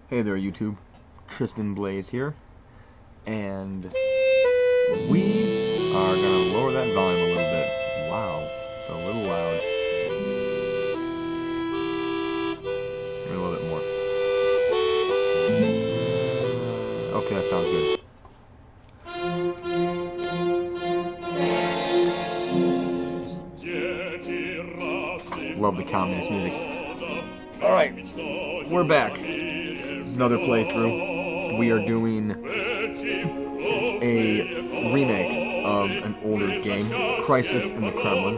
Hey there, YouTube. Tristan Blaze here, and we are gonna lower that volume a little bit. Wow, it's a little loud. Maybe a little bit more. Okay, that sounds good. Love the communist music. All right, we're back. Another playthrough. We are doing a remake of an older game, Crisis in the Kremlin.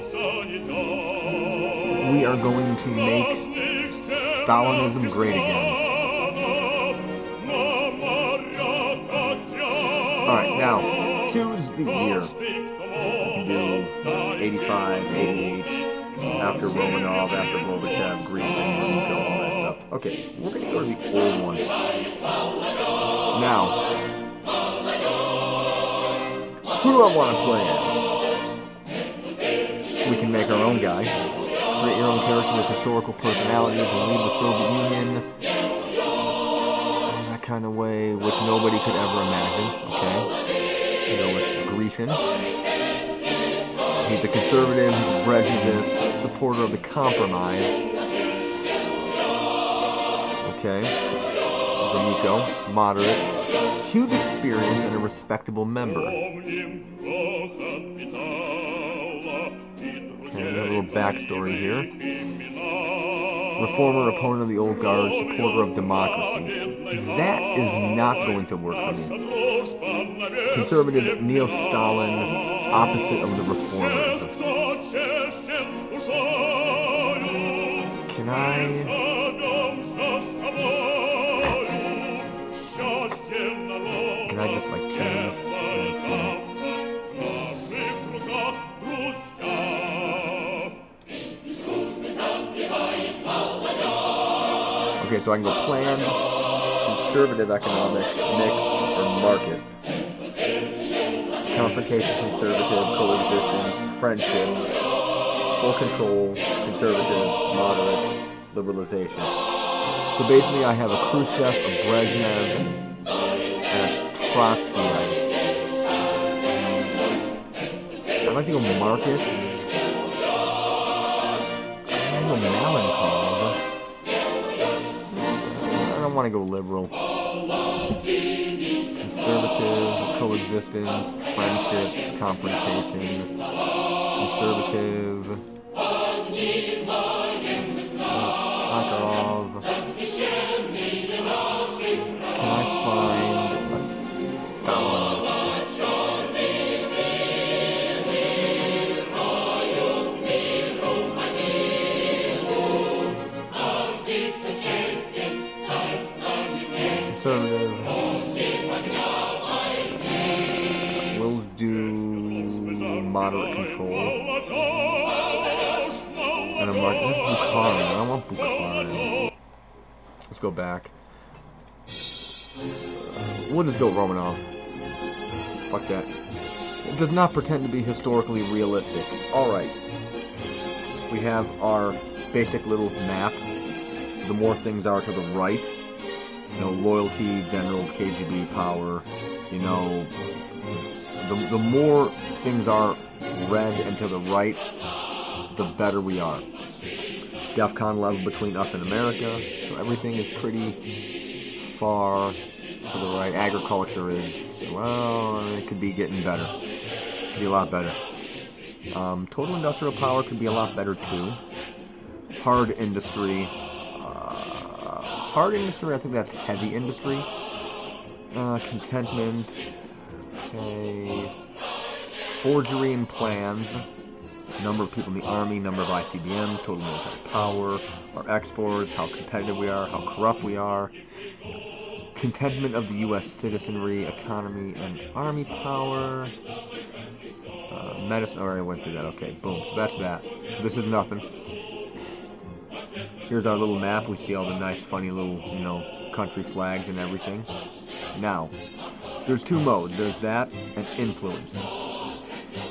We are going to make Stalinism great again. Alright, now, choose the year. You can do 85, 88, after Romanov, after Gorbachev, Greece, and all that stuff. Okay, we're going to go to the old one. Now, who do I want to play as? We can make our own guy. Create your own character with historical personalities and leave the Soviet Union. That kind of way, which nobody could ever imagine. Okay, we go with Grecian. He's a conservative, he's a prejudiced, supporter of the compromise. Okay. Nico, moderate, huge experience, and a respectable member. Okay, a little backstory here. Reformer, opponent of the old guard, supporter of democracy. That is not going to work for me. Conservative, neo-Stalin, opposite of the reformers. Can I just like change? Okay, so I can go planned, conservative economic, mixed, or market. Confrontation, conservative, coexistence, friendship, full control, conservative, moderate, liberalization. So basically I have a Khrushchev, a Brezhnev, and a Trotskyite. I'd like to go market. I'd go melancholy. I don't want to go liberal. Conservative, coexistence, friendship, confrontation, conservative, Sakharov. Can I find a Stalinist? Conservative. We'll do moderate control. And I'm like, where's Bukharin? I don't want Bukharin. Let's go back. We'll just go Romanov. Fuck that. It does not pretend to be historically realistic. Alright. We have our basic little map. The more things are to the right, you know, loyalty, generals, KGB power, you know, the more things are red and to the right, the better we are. DEFCON level between us and America, so everything is pretty far to the right. Agriculture is, well, it could be getting better. It could be a lot better. Total industrial power could be a lot better too. Hard industry, I think that's heavy industry. Contentment, okay. Forgery and plans. Number of people in the army, number of ICBMs, total military power, our exports, how competitive we are, how corrupt we are. Contentment of the U.S. citizenry, economy, and army power. Medicine, already went through that, okay, boom, so that's that. This is nothing. Here's our little map, we see all the nice, funny little, you know, country flags and everything. Now, there's two modes, there's that and influence.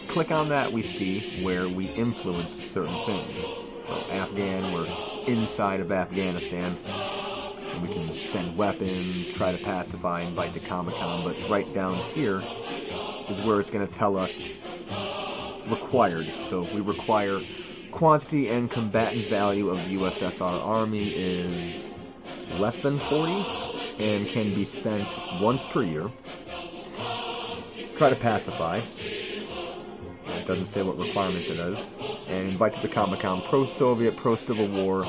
Click on that, we see where we influence certain things. So Afghan, we're inside of Afghanistan. And we can send weapons, try to pacify, invite to Comic-Con, but right down here is where it's going to tell us required. So if we require quantity and combatant value of the USSR Army is less than 40 and can be sent once per year. Try to pacify. It doesn't say what requirements it is. And invite to the Comic-Con. Pro-Soviet, pro-Civil War.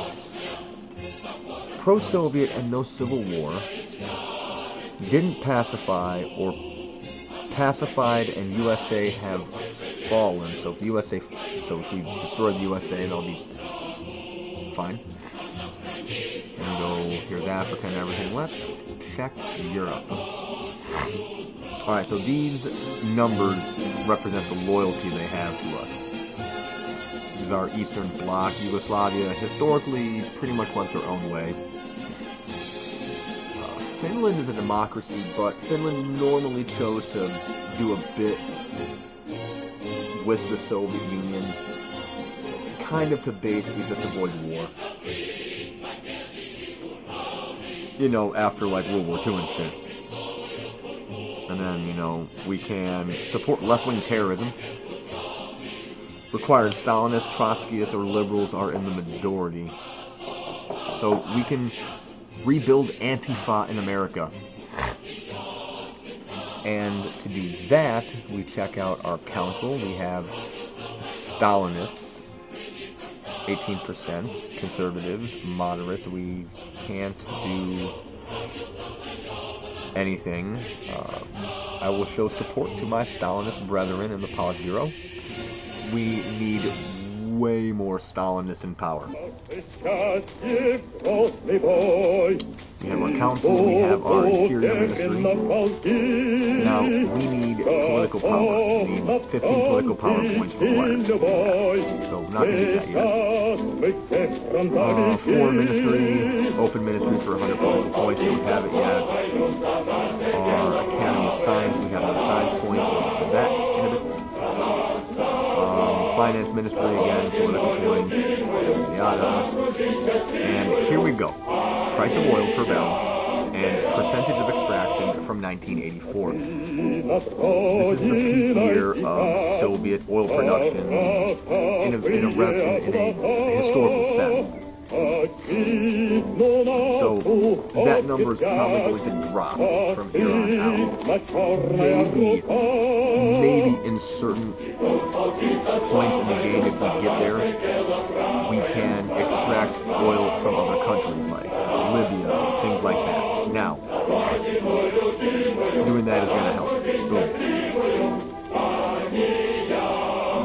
Pro-Soviet and no Civil War. Didn't pacify or pacified, and USA have fallen. So if the USA, if we destroy the USA, they'll be fine. And go, here's Africa and everything. Let's check Europe. Alright, so these numbers represent the loyalty they have to us. This is our Eastern Bloc. Yugoslavia historically pretty much went their own way. Finland is a democracy, but Finland normally chose to do a bit with the Soviet Union, kind of to basically just avoid war. You know, after like World War II and shit. And then, you know, we can support left-wing terrorism. Required Stalinists, Trotskyists, or liberals are in the majority. So we can rebuild Antifa in America. And to do that, we check out our council. We have Stalinists, 18%, conservatives, moderates. We can't do anything. I will show support to my Stalinist brethren in the Politburo. We need way more Stalinists in power. We have our council, we have our interior ministry. Now, we need political power. We need 15 political power points required. So, we're not going to get that yet. Foreign ministry, open ministry for 100 political points. We don't have it yet. Our Academy of Science, we have no science points. We'll get to that in a bit. Finance ministry again, political points, yada. And here we go. Price of oil per barrel and percentage of extraction from 1984. This is the peak year of Soviet oil production in a historical sense. So that number is probably going to drop from here on out. Maybe in certain points in the game, if we get there, we can extract oil from other countries like Libya, things like that. Now, doing that is going to help. Boom.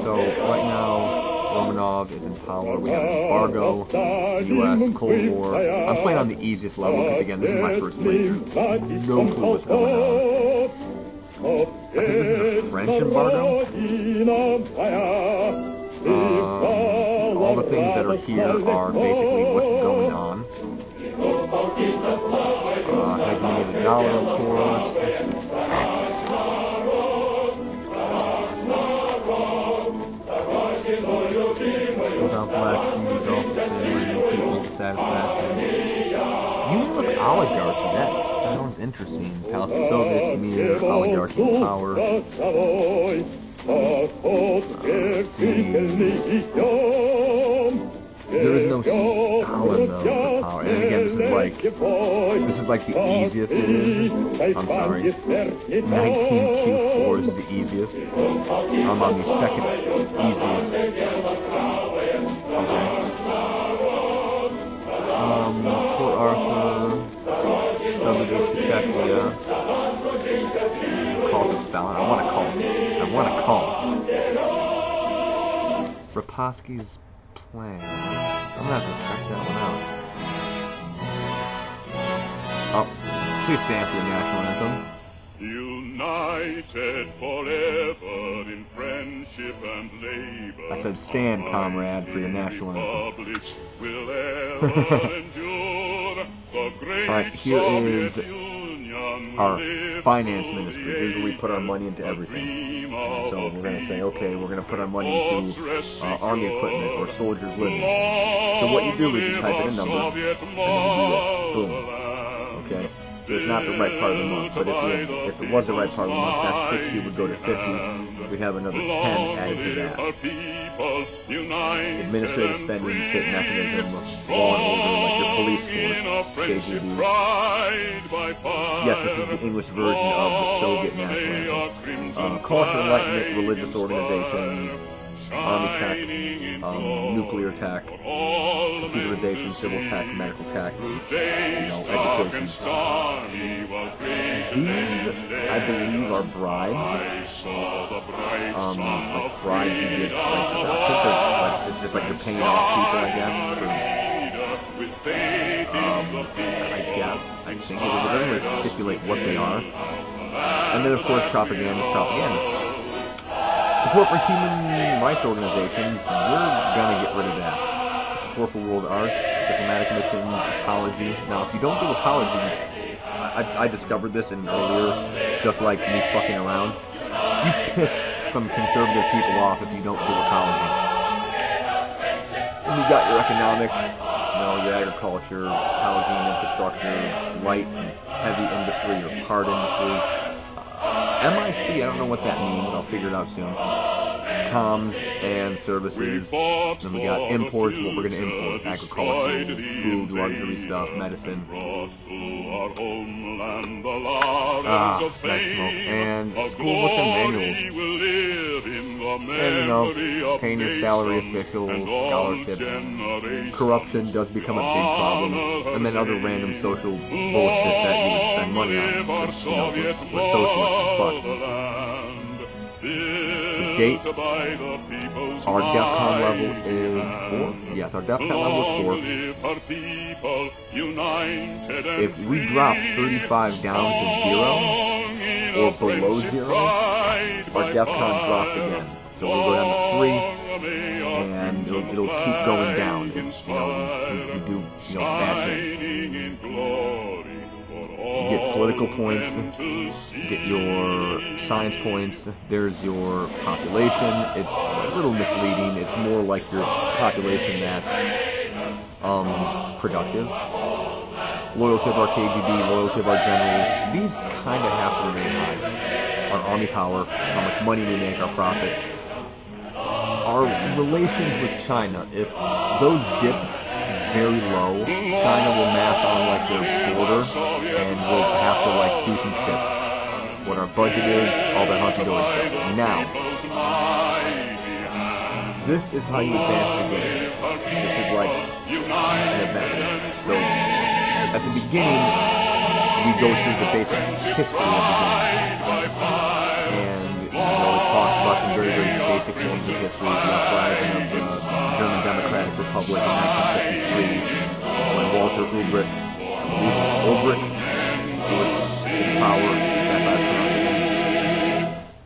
So right now, Romanov is in power. We have an embargo, U.S., Cold War. I'm playing on the easiest level because, again, this is my first playthrough. No clue what's going on. I think this is a French embargo. All the things that are here are basically what's going on. Hegemony of the dollar, of course. Without Black Sea, Gulf of Finland, people satisfaction. Union with oligarchy, that sounds interesting. Palace of Soviets, mere oligarchy power. Let's see. There is no Stalin though for power. And again, this is like the easiest it is. I'm sorry. 19Q4 is the easiest. I'm on the second easiest. Okay. Port Arthur, subdivisions to Chechnya. Cult of Stalin. I want a cult. Rapotsky's plans. I'm gonna have to check that one out. Oh, please stand for your national anthem. United forever in friendship and labor. I said stand, comrade, for your national anthem. Alright, here is our finance ministry. Here's where we put our money into everything. So we're going to say, okay, we're going to put our money into army equipment or soldiers living. So what you do is you type in a number, and then you do this. Boom. So it's not the right part of the month, but if it was the right part of the month, that 60 would go to 50. We'd have another 10 added to that. Administrative spending, state mechanism, law and order, like your police force, KGB. Yes, this is the English version of the Soviet national anthem. Culture, enlightenment, religious organizations, army tech, nuclear tech, computerization, civil tech, medical tech, education. These, I believe, are bribes. Like bribes you get. I think they're it's just like you're paying off people, I guess. I think it doesn't really stipulate what they are. And then, of course, propaganda is propaganda. Support for human rights organizations, we're going to get rid of that. Support for world arts, diplomatic missions, ecology. Now, if you don't do ecology, I discovered this in earlier, just like me fucking around. You piss some conservative people off if you don't do ecology. And you got your economic, your agriculture, housing, infrastructure, light and heavy industry, your hard industry. MIC, I don't know what that means. I'll figure it out soon. Comms and services. Then we got imports, what we're going to import. Agriculture, food, luxury stuff, medicine. Nice smoke. And school books and manuals. And, paying your salary officials, scholarships. Corruption does become a big problem. And then other random social bullshit that you would spend money on. Because, we're socialists as fuck. The date, our DEFCON level is 4. Yes, our DEFCON level is 4. If we drop 35 down to 0 or below 0, our DEFCON drops again. So we'll go down to 3, and it'll keep going down if we do bad things. You get political points, get your science points, there's your population. It's a little misleading. It's more like your population that's productive. Loyalty of our KGB, loyalty of our generals, these kind of have to remain high. Our army power, how much money we make, our profit. Our relations with China, if those dip very low, China will mass on their border, and we'll have to do some shit. What our budget is, all that hunky-dory stuff. Now, this is how you advance the game. This is like an event. So, at the beginning, we go through the basic history of the game. And, it talks about some very, very basic forms of history. The uprising of the German Democratic Republic in 1953, when Walter Ulbricht, I believe it was Ulbricht, was in power. That's how I pronounce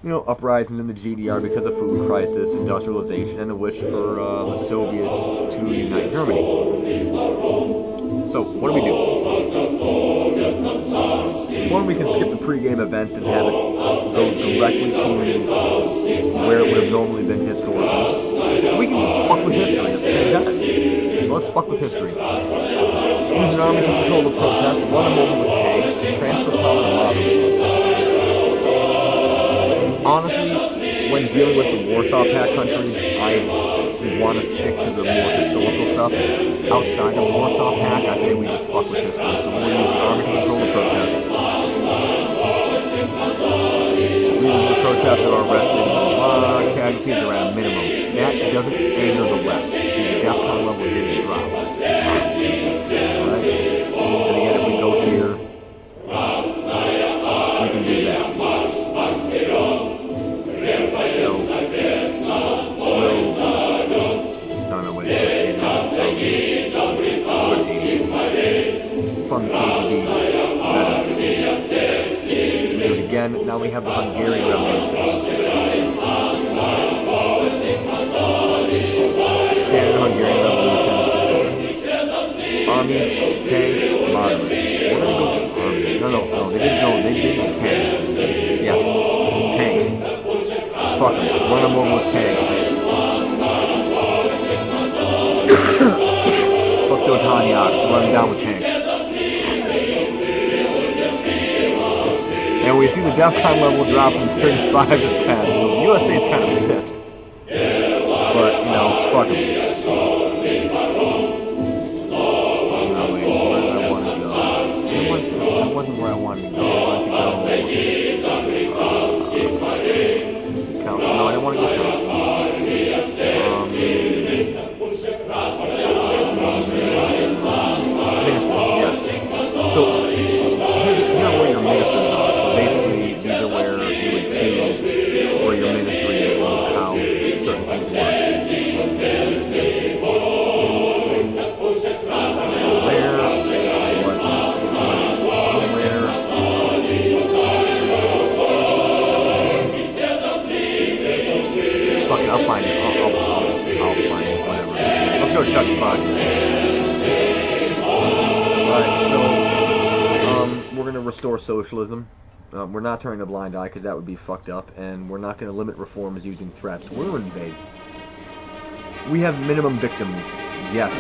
it. Uprising in the GDR because of food crisis, industrialization, and a wish for the Soviets to unite Germany. So, what do we do? One, we can skip the pre-game events and have it go directly to where it would have normally been historically. We can just fuck with history at the same time. So let's fuck with history. Use an army to control the protests, run them over with tanks, transfer power to lobbies. Honestly, when dealing with the Warsaw Pact countries, I want to stick to the more historical stuff. Outside of Warsaw Pact, I say we just fuck with history. So we'll use the army to control the protests. The protests are arrested, casualties are at a minimum. That doesn't anger the West. The DEFCON level didn't drop. Alright? And again, if we go here, we can do that. It's from the KGB. Do it again. Now we have the Hungarian Revolution. Standard Hungarian Revolution. Army, tanks, moderate. We're gonna go with army. No, they didn't go tanks. Yeah, tanks. Fuck them. Run them over with tanks. Fuck those Hanyaks. Run them down with tanks. we see the DEFCON level drop from 35 to 10, so the USA is kind of pissed. But, you know, fuck them. No, wait, where did I want to go? That wasn't where I wanted to go. I wanted to go... count. No, I didn't want to go count. Yes. So, here are where your ministers are. So basically, these are where you would choose where your ministry is and how certain things work. Fuck it, I'll find it. I'll find it, whatever. Let's go Chuck Spot. Alright, so, we're going to restore socialism. We're not turning a blind eye because that would be fucked up, and we're not going to limit reforms using threats. We're going to invade. We have minimum victims. Yes,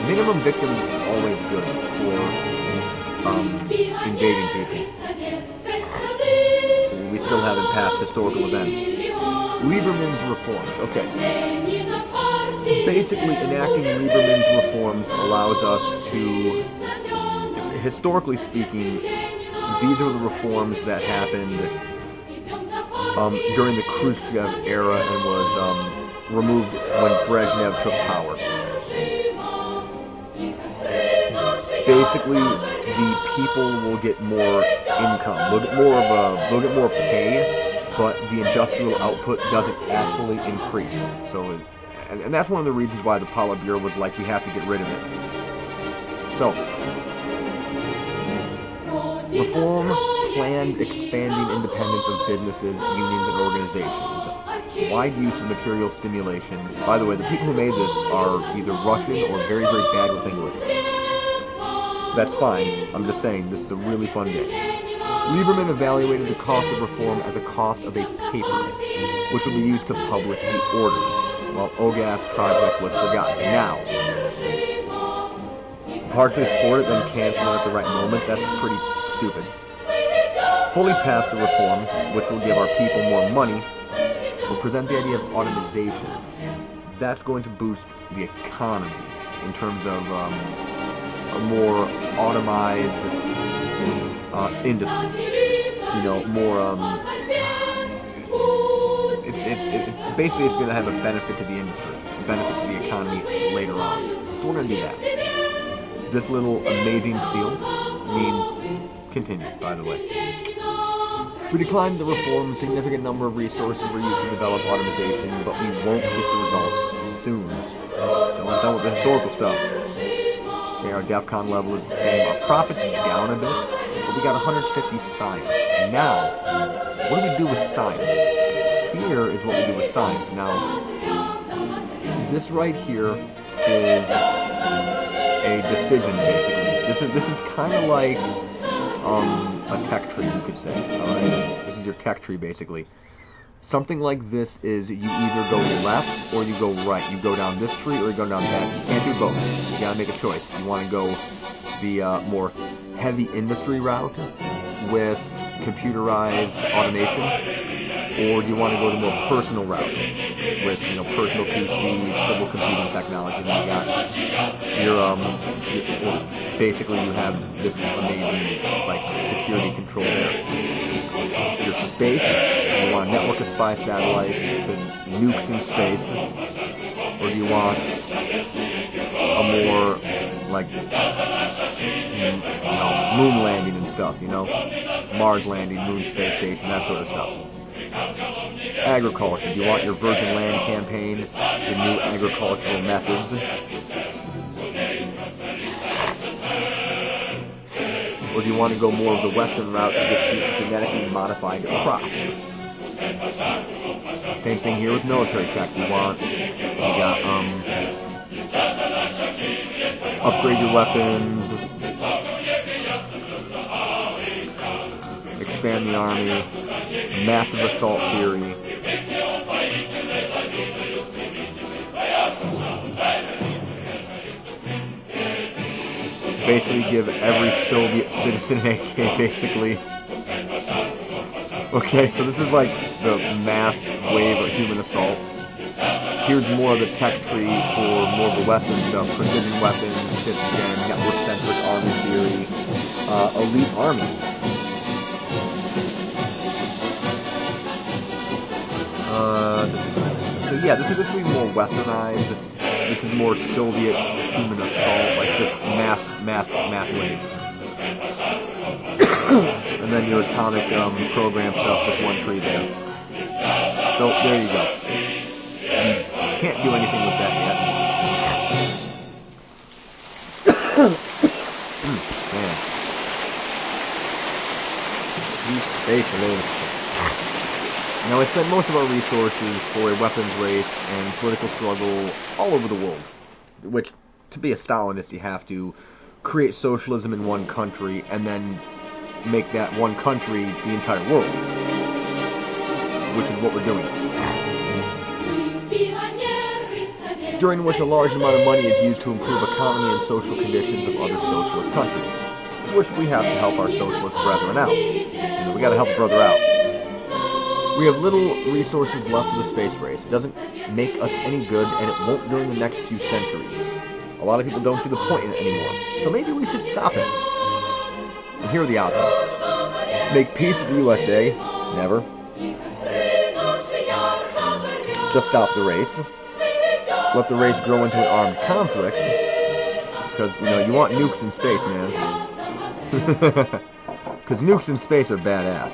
minimum victims is always good for invading people. We still haven't passed historical events. Lieberman's reforms. Okay. Basically, enacting Lieberman's reforms allows us to, historically speaking, these are the reforms that happened during the Khrushchev era and was removed when Brezhnev took power. Basically, the people will get more income. They'll get more pay, but the industrial output doesn't actually increase. So, and that's one of the reasons why the Politburo was like, we have to get rid of it. So, reform planned expanding independence of businesses, unions, and organizations. Wide use of material stimulation. By the way, the people who made this are either Russian or very, very bad with English. That's fine. I'm just saying, this is a really fun game. Lieberman evaluated the cost of reform as a cost of a paper, which would be used to publish the orders, while Ogas' project was forgotten. Now, partially support it, then cancel it at the right moment, that's pretty stupid. Fully pass the reform, which will give our people more money, will present the idea of automation. That's going to boost the economy in terms of a more automized industry. You know, more basically it's going to have a benefit to the industry, a benefit to the economy later on. So we're going to do that. This little amazing seal means continue, by the way. We declined the reform. A significant number of resources were used to develop automation, but we won't get the results soon. Still not done with the historical stuff. Okay, our DEFCON level is the same. Our profit's down a bit, but we got 150 science. Now, what do we do with science? Here is what we do with science. Now, this right here is a decision, basically. This is kind of like a tech tree, you could say. Alright? This is your tech tree, basically. Something like this is you either go left or you go right. You go down this tree or you go down that. You can't do both. You gotta make a choice. You want to go the more heavy industry route with computerized automation, or do you want to go the more personal route with, you know, personal PCs, civil computing technology? Then you got your basically you have this amazing like security control there. Your space, you want a network of spy satellites to nukes in space, or do you want a more like moon landing and stuff, you know, Mars landing, moon space station, that sort of stuff. Agriculture, do you want your virgin land campaign, your new agricultural methods? Or do you want to go more of the western route to get genetically modified crops? Same thing here with military tech. You got upgrade your weapons, expand the army, massive assault theory. Basically give every Soviet citizen an AK, basically. Okay, so this is like the mass wave of human assault. Here's more of the tech tree for more of the Western stuff. Precision weapons, 5th gen, network-centric army theory, elite army. So yeah, this is going to be more westernized. This is more Soviet human assault, like just mass wave. And then your atomic program stuff with one tree there. So there you go. You can't do anything with that yet. Man. These space alone. Now, I spent most of our resources for a weapons race and political struggle all over the world, which, to be a Stalinist, you have to create socialism in one country and then make that one country the entire world, which is what we're doing. During which a large amount of money is used to improve economy and social conditions of other socialist countries, which we have to help our socialist brethren out. We gotta help a brother out. We have little resources left for the space race. It doesn't make us any good, and it won't during the next few centuries. A lot of people don't see the point in it anymore, so maybe we should stop it. And here are the outcomes. Make peace with the USA? Never. Just stop the race. Let the race grow into an armed conflict. Because, you want nukes in space, man. Because nukes in space are badass.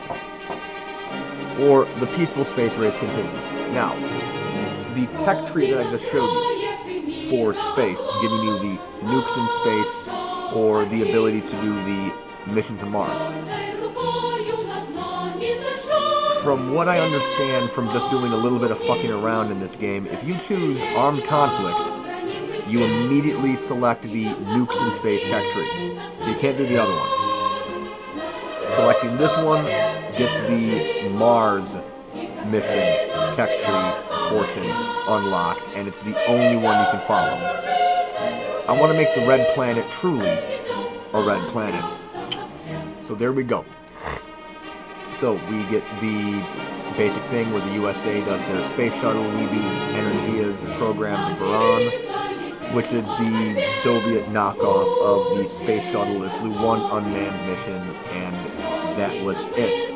Or the peaceful space race continues. Now, the tech tree that I just showed you for space, giving you the nukes in space or the ability to do the mission to Mars. From what I understand from just doing a little bit of fucking around in this game, if you choose armed conflict, you immediately select the nukes in space tech tree. So you can't do the other one. Selecting this one gets the Mars mission tech tree portion unlocked, and it's the only one you can follow. I want to make the red planet truly a red planet. So there we go. So we get the basic thing where the USA does their space shuttle, we do Energia's program in Buran, which is the Soviet knockoff of the space shuttle. It flew one unmanned mission, and that was it.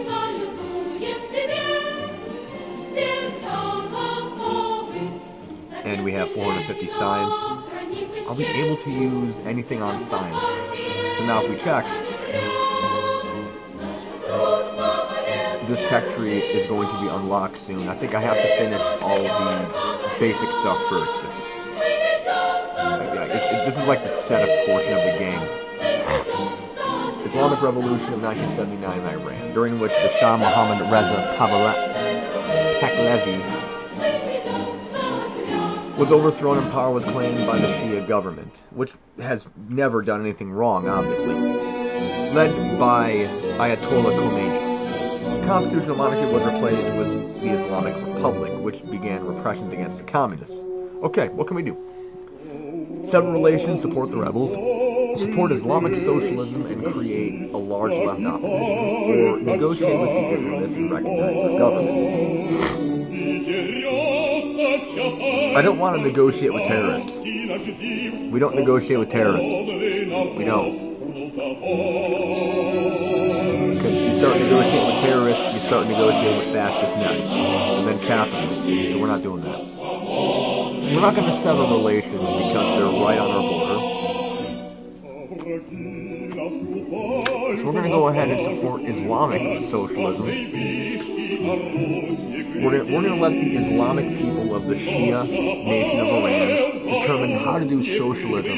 And we have 450 science. I'll be able to use anything on science. So now if we check, this tech tree is going to be unlocked soon. I think I have to finish all the basic stuff first. This is like the setup portion of the game. Islamic Revolution of 1979 in Iran, during which the Shah Mohammad Reza Pahlavi was overthrown and power was claimed by the Shia government, which has never done anything wrong, obviously, led by Ayatollah Khomeini. Constitutional monarchy was replaced with the Islamic Republic, which began repressions against the communists. Okay, what can we do? Sever relations, support the rebels, support Islamic socialism and create a large left opposition, or negotiate with the Islamists and recognize their government. I don't want to negotiate with terrorists. We don't negotiate with terrorists. We don't. Because you start negotiating with terrorists, you start negotiating with fascists next, and then capitalists. So we're not doing that. We're not going to sever relations because they're right on our border. We're going to go ahead and support Islamic socialism. We're going to let the Islamic people of the Shia nation of Iran determine how to do socialism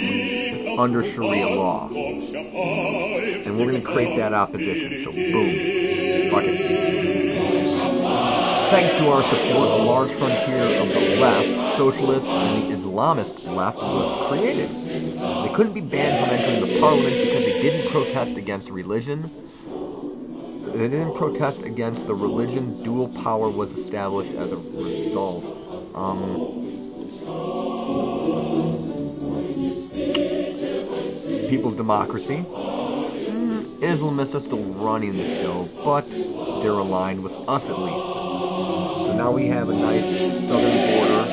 under Sharia law. And we're going to create that opposition. So boom. Fuck it. Thanks to our support, a large frontier of the left, socialists, and the Islamist left was created. They couldn't be banned from entering the parliament because they didn't protest against religion. They didn't protest against the religion. Dual power was established as a result. People's democracy. Islamists are still running the show, but they're aligned with us at least. So now we have a nice southern border.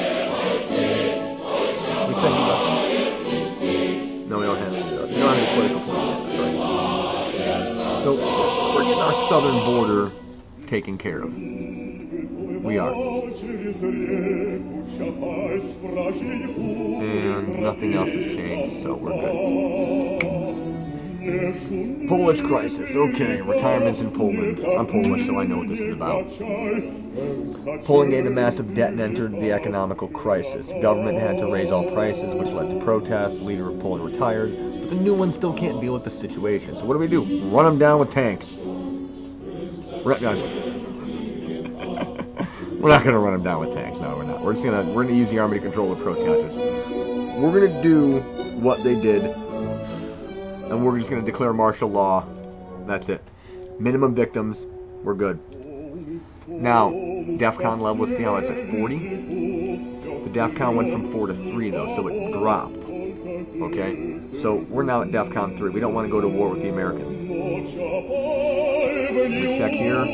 We said no, we don't have any. We don't have any political points. That's right. So we're getting our southern border taken care of. We are. And nothing else has changed, so we're good. Polish crisis. Okay, retirements in Poland. I'm Polish, so I know what this is about. Poland gained a massive debt and entered the economical crisis. Government had to raise all prices, which led to protests. Leader of Poland retired, but the new one still can't deal with the situation. So what do? Run them down with tanks. Guys, we're not gonna run them down with tanks. No, we're not. We're gonna use the army to control the protesters. We're gonna do what they did, and we're just gonna declare martial law. That's it. Minimum victims. We're good. Now, DEFCON level. See how it's at 40? The DEFCON went from 4 to 3 though, so it dropped. Okay, so we're now at DEFCON 3. We don't want to go to war with the Americans. We check here.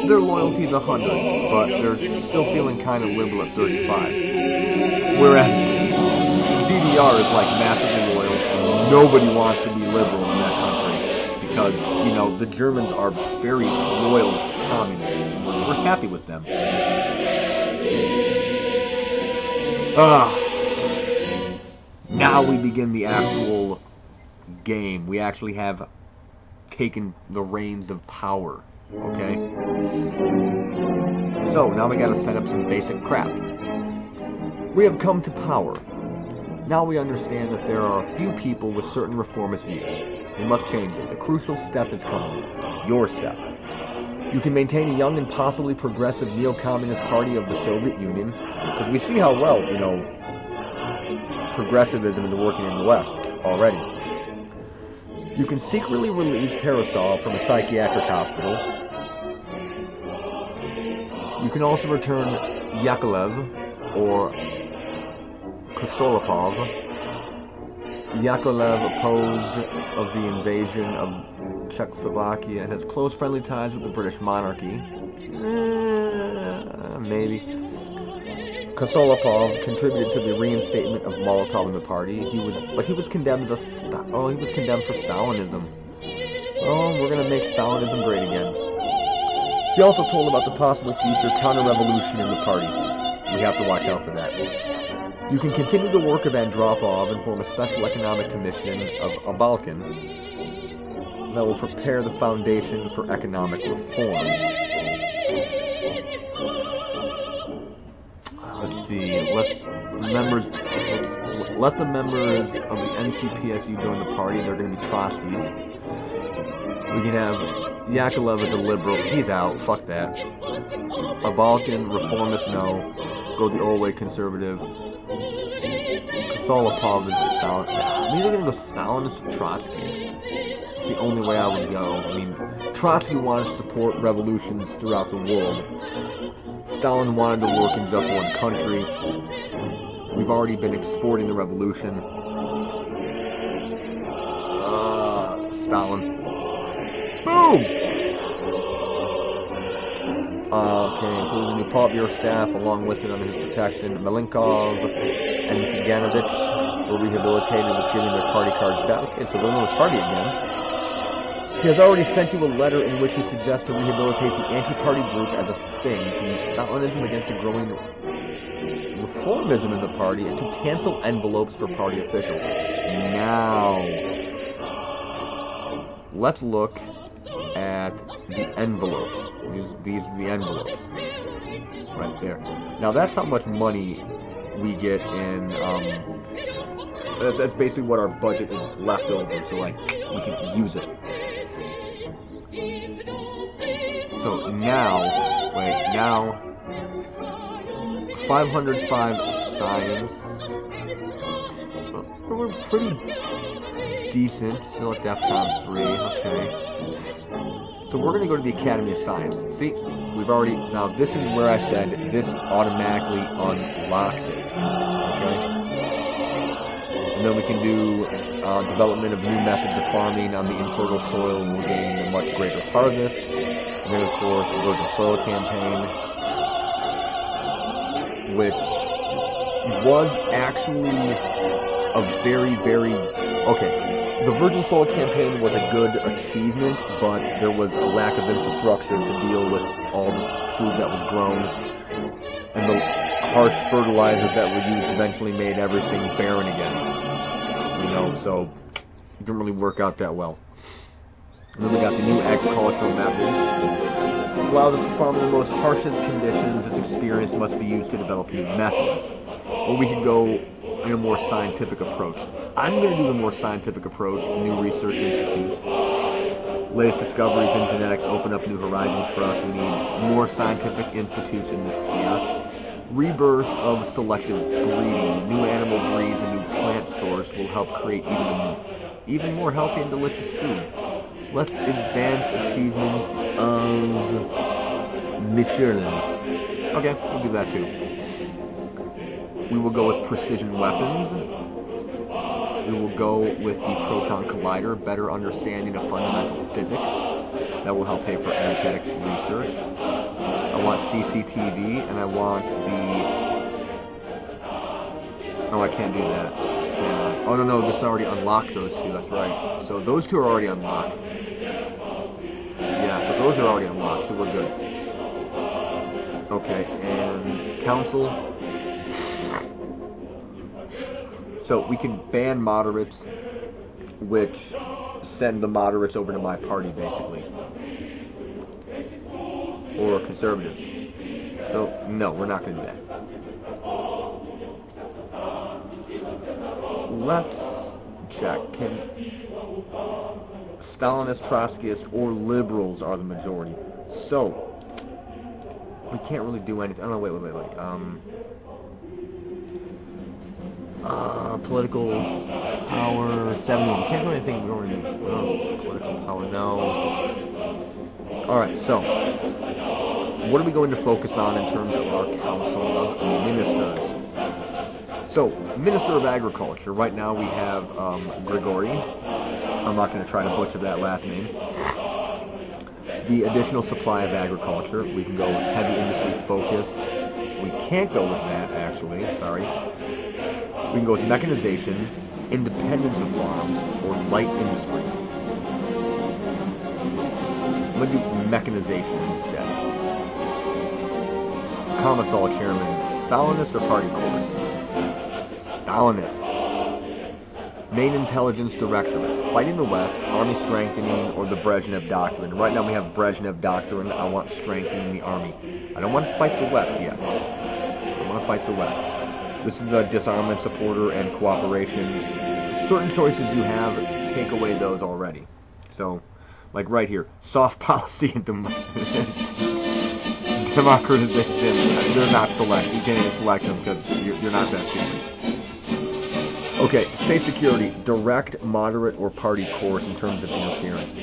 Their loyalty is 100, but they're still feeling kind of liberal at 35. Whereas DDR is like massively loyal. Nobody wants to be liberal in that country because, you know, the Germans are very loyal communists. We're happy with them. Now we begin the actual game. We actually have taken the reins of power, okay? So, now we gotta set up some basic crap. We have come to power. Now we understand that there are a few people with certain reformist views. We must change it. The crucial step is coming. Your step. You can maintain a young and possibly progressive neo-communist party of the Soviet Union, because we see how well, you know, progressivism is working in the West already. You can secretly release Tarasov from a psychiatric hospital. You can also return Yakovlev or Kosolopov. Yakovlev opposed of the invasion of Czechoslovakia and has close friendly ties with the British monarchy. Maybe. Kosolopov contributed to the reinstatement of Molotov in the party. He was condemned as he was condemned for Stalinism. Oh, we're gonna make Stalinism great again. He also told about the possible future counter-revolution in the party. We have to watch out for that. You can continue the work of Andropov and form a special economic commission of Balkan that will prepare the foundation for economic reforms. Let's see. Let the members of the NCPSU join the party. They're going to be Trotskys. We can have Yakovlev as a liberal. He's out. Fuck that. A Balkan reformist, no. Go the old way, conservative. Kosolopov is Stalin. I'm either going to go Stalinist or Trotskyist. It's the only way I would go. I mean, Trotsky wanted to support revolutions throughout the world. Stalin wanted to work in just one country. We've already been exporting the revolution. Stalin. Boom! Okay, including the new Politburo staff, along with it under his protection. Malenkov and Kaganovich were rehabilitated with giving their party cards back. Okay, so they're in the party again. He has already sent you a letter in which he suggests to rehabilitate the anti-party group as a thing, to use Stalinism against the growing reformism in the party, and to cancel envelopes for party officials. Now, let's look at the envelopes. These are the envelopes. Right there. Now, that's how much money we get in, that's basically what our budget is left over, so, like, we can use it. So now, 505 science. We're pretty decent, still at DEFCON 3, okay. So we're going to go to the Academy of Science. See, we've already, now this is where I said this automatically unlocks it, okay. And then we can do Development of new methods of farming on the infertile soil will gain a much greater harvest. And then, of course, the Virgin Soil Campaign, which was actually a very, very... Okay, the Virgin Soil Campaign was a good achievement, but there was a lack of infrastructure to deal with all the food that was grown. And the harsh fertilizers that were used eventually made everything barren again. You know, so it didn't really work out that well. And then we got the new agricultural methods. Allowed us to farm in the most harshest conditions. This experience must be used to develop new methods. Or we could go in a more scientific approach. I'm going to do the more scientific approach, new research institutes. Latest discoveries in genetics open up new horizons for us. We need more scientific institutes in this sphere. Rebirth of selective breeding. New animal breeds and new plant source will help create even more healthy and delicious food. Let's advance achievements of Michelin. Okay, we'll do that too. We will go with precision weapons. We will go with the proton collider, better understanding of fundamental physics. That will help pay for energetics research. I want CCTV, and I want the... Oh, I can't do that. Oh, no, this already unlocked those two, that's right. So those two are already unlocked. Yeah, so those are already unlocked, so we're good. Okay, and council. So we can ban moderates, which send the moderates over to my party, basically. Or conservatives. So, no, we're not going to do that. Let's check. Can Stalinist, Trotskyist, or liberals are the majority? So, we can't really do anything. Oh, no, wait. Political power, 70. We can't do anything. We don't really do political power, no. Alright, so, what are we going to focus on in terms of our council of ministers? So, Minister of Agriculture. Right now we have Grigory. I'm not going to try to butcher that last name. The additional supply of agriculture. We can go with heavy industry focus. We can't go with that, actually. Sorry. We can go with mechanization, independence of farms, or light industry. I'm going to do mechanization instead. Commissar Chairman, Stalinist or party course? Stalinist. Main Intelligence Directorate, fighting the West, army strengthening, or the Brezhnev Doctrine. Right now we have Brezhnev Doctrine. I want strengthening the army. I don't want to fight the West yet. I want to fight the West. This is a disarmament supporter and cooperation. Certain choices you have, take away those already. So, like right here, soft policy and democratization. They're not select. You can't even select them because you're not that stupid. Okay, state security, direct, moderate, or party course in terms of interference.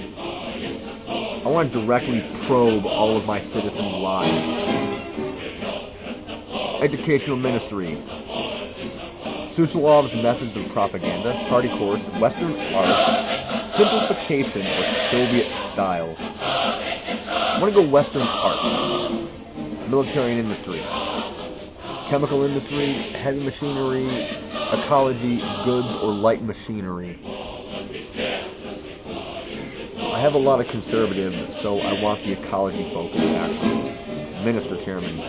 I want to directly probe all of my citizens' lives. Educational ministry. Suchalov's methods of propaganda, party course, Western arts, simplification, or Soviet style. I want to go Western arts. Military and industry. Chemical industry, heavy machinery, ecology, goods, or light machinery. I have a lot of conservatives, so I want the ecology focus, actually. Minister Chairman.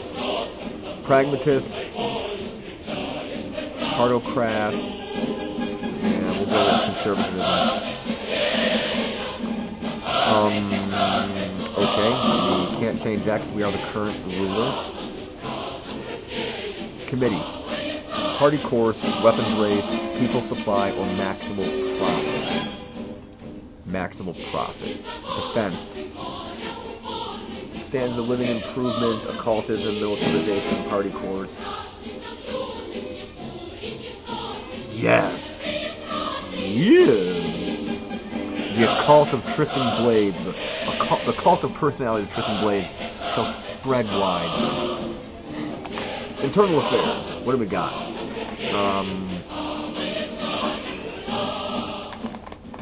Pragmatist, Cartocrat, and we'll go with conservatism. Okay, we can't change that because we are the current ruler. Committee. Party course, weapons race, people supply, or maximal profit. Maximal profit. Defense. Standards of living improvement, occultism, militarization, party course. Yes. Yes. The occult of Tristan Blades, the cult of personality of Tristan Blades shall spread wide. Internal affairs. What do we got?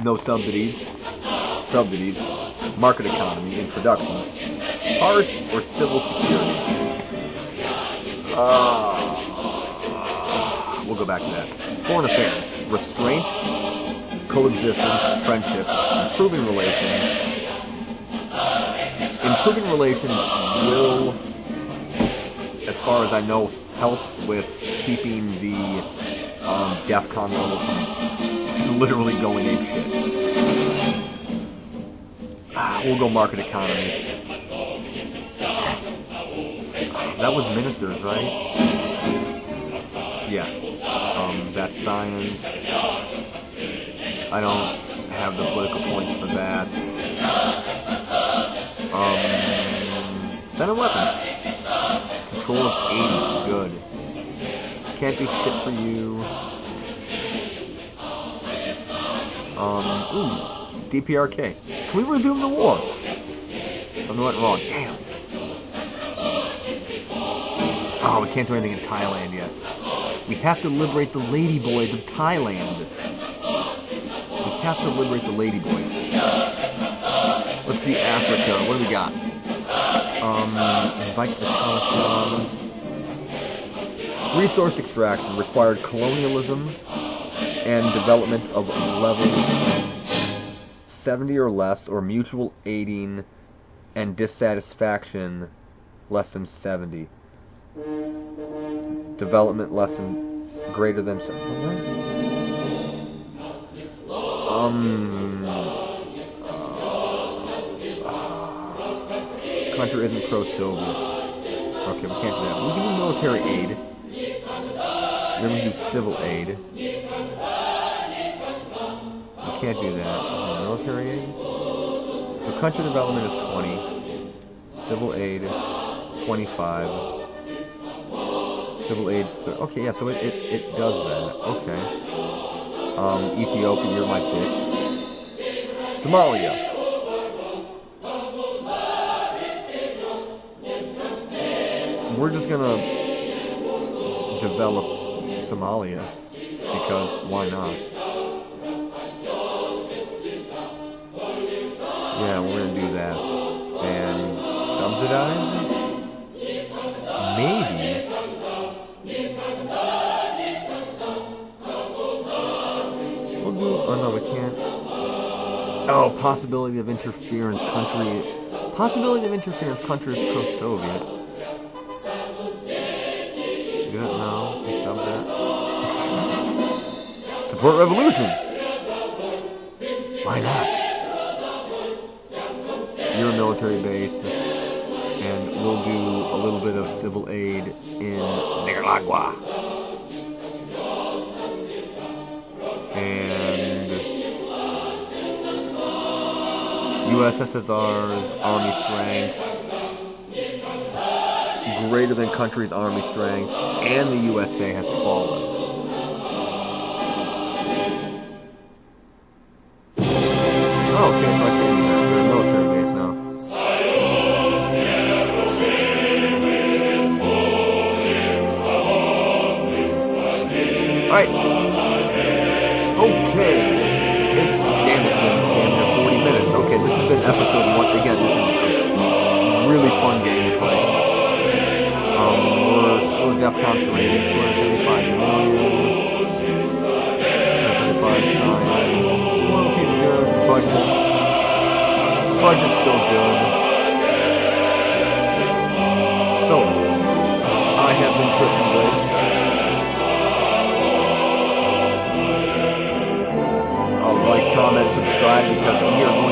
No subsidies. Subsidies. Market economy in production. Harsh or civil security? We'll go back to that. Foreign affairs. Restraint, coexistence, friendship, improving relations. Improving relations will, as far as I know, help with keeping the DEFCON level from literally going apeshit. We'll go market economy. That was ministers, right? Yeah. That's science. I don't have the political points for that. Center weapons. Control of 80. Good. Can't be shit for you. DPRK. Can we resume the war? Something went wrong. Damn. Oh, we can't do anything in Thailand yet. We have to liberate the ladyboys of Thailand. We have to liberate the ladyboys. Let's see Africa. What do we got? Invite to the Telephone. Resource extraction required colonialism and development of level 70 or less, or mutual aiding and dissatisfaction less than 70. Development less than greater than 70. Country isn't pro-Soviet. Okay, we can't do that. We can do military aid. Then we do civil aid. We can't do that. Military aid. So country development is 20. Civil aid 25. Civil aid. Okay, yeah. So it does that. Okay. Ethiopia, you're my bitch. Somalia. We're just gonna develop Somalia because why not? Yeah, we're gonna do that. And subsidize? Maybe. We'll do. Oh no, we can't. Oh, possibility of interference. Possibility of interference. Country is pro-Soviet. No, we sub that. Support revolution. Why not? You're a military base, and we'll do a little bit of civil aid in Nicaragua. And USSR's army strength greater than country's army strength, and the USA has fallen. Oh, okay, so I can't do that. They're a military base now. Alright. Okay. It's damn near 40 minutes. Okay, this has been episode 1. Again, this is a really fun game to play. We're still DEFCON 3, 275 million, 275 science, royalty's good, budget's still good. So, I have been Tristan Blake. Like, comment, subscribe, because we are going